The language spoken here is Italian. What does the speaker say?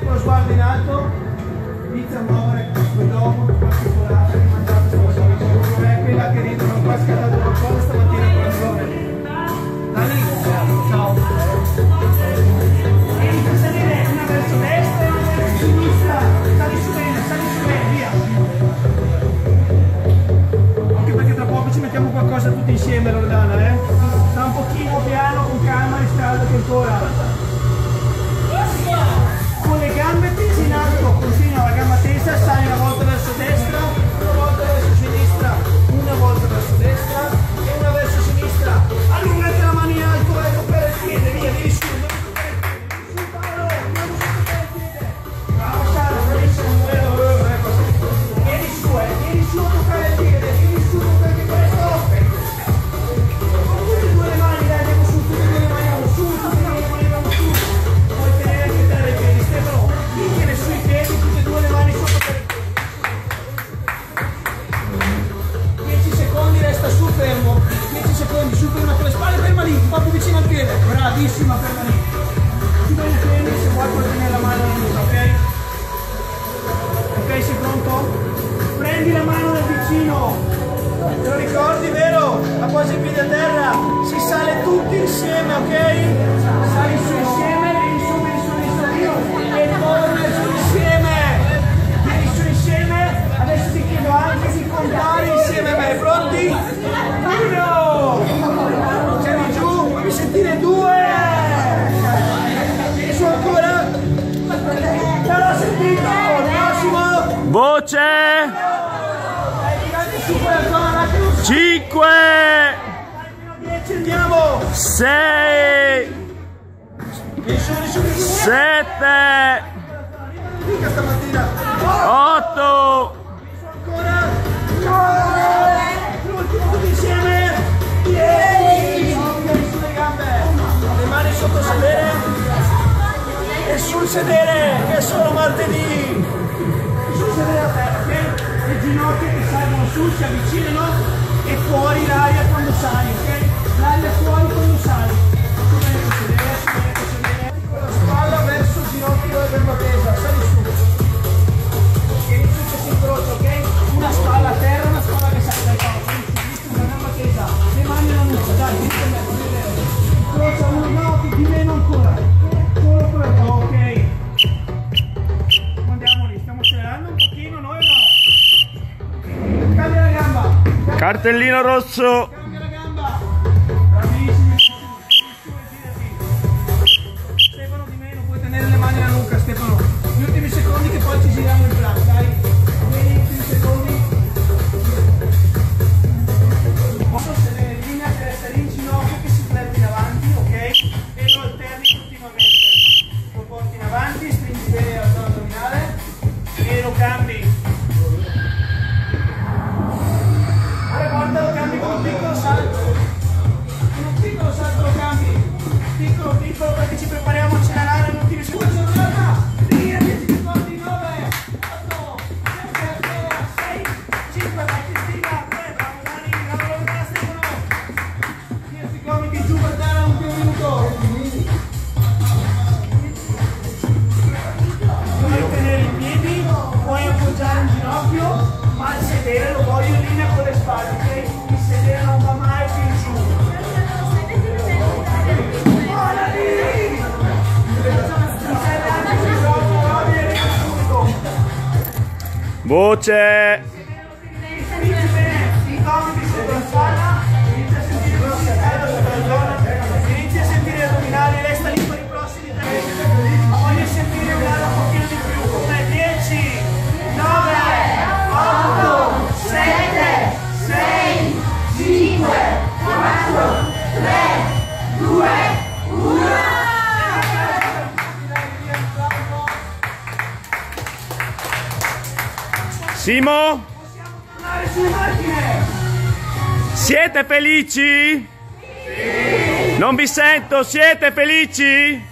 con lo sguardo in alto, inizia a muovere l'uomo, qualche volata, mangiate quella che ridono qua scattato qualcosa stamattina con la sua. Da lì, ciao. E inizia a salire una verso destra e una verso sinistra, sali su bene, via. Anche perché tra poco ci mettiamo qualcosa tutti insieme, Loredana, eh? Sta un pochino piano, con calma, riscaldati ancora. Con le gambe tese in alto, continua la gamba tesa, sali una volta verso destra, una volta verso sinistra, una volta verso destra e una verso sinistra. Allungati la mano in alto, vai a toccare il piede, via, vieni su, su Paolo, andiamo su toccare il piede. Bravo Sara, bravissimo, vieni su a toccare il piede, vieni su perché questo. Con tutte e due le mani, dai, andiamo su, tutte e due le mani, andiamo su, tutte e due le mani, andiamo su. Puoi tenere anche te i piedi, Stefano, tiene sui piedi, tutte e due le mani sotto per il piede. 10 secondi, resta su fermo, 10 secondi, su ferma con le spalle, ferma lì, un po' più vicino al piede, bravissima, ferma lì. Più bene fermi, se vuoi puoi tenere la mano in nuca, ok? Ok, sei pronto? Prendi la mano da vicino, te lo ricordi, vero? Appoggia i piedi a terra, si sale tutti insieme, ok? Sali su insieme, vieni su io e torna su insieme, vieni su insieme, adesso ti chiedo anche di contare insieme a me, pronti? 1, siamo giù, fammi sentire 2, vieni su ancora, l'ho sentito, prossimo, voce, 5, 10, andiamo, 6, 7, 8, l'ultimo tutti insieme, 10, sulle gambe, le mani sotto sedere e sul sedere che è solo martedì, sul sedere a terra, ok? Le ginocchia che salgono su, si avvicinano e fuori l'aria quando sali, ok? L'aria fuori quando sali, sedere, con la spalla verso il ginocchio e gamba tesa, sali su, vieni su che si incrocia, ok? Una spalla a terra, una spalla che sale, dai Paolo, vieni su, una gamba tesa, le mani alla nuca, dai, vieni per me, incrocia uno, no, di meno ancora, solo quello, ok? Andiamo lì, stiamo accelerando un pochino, noi o no? Cambia la gamba, cartellino rosso, cambia la gamba, bravissimi, Stefano di meno, puoi tenere le mani alla nuca, Stefano, gli ultimi secondi che poi ci giriamo in braccio, dai, vieni gli ultimi secondi, posso tenere in linea per essere in ginocchio che si fletti in avanti, ok? E lo alterni continuamente, lo porti in avanti, stringi bene la zona addominale e lo cambi. Lo cambi con un piccolo salto, con un piccolo salto lo cambi, piccolo perché ci prepariamo a accelerare l'ultimo secondo. Via, 10 secondi, 9, 8, 7, 6, 5, vai Cristina, 3, bravo Dani, bravo Loredana, Stefano, via sui gomiti giù per terra, l'ultimo minuto. Puoi tenere i piedi, puoi appoggiare un ginocchio, ma il sedere lo voglio in linea con le spalle, ok? Il sedere non va mai più in giù. Guarda lì! voce, Inizia bene, i gomiti sotto la spalla, inizia a sentire il cervello sotto la zona, inizia a sentire gli addominali, resta lì per i prossimi 3 minuti, voglio sentire andare un pochino di più, come 10, 9, 8, 7, 6, 5, 4, 3, 2, 1. Simo, Possiamo tornare sulle macchine? siete felici? Sì. Non vi sento, siete felici?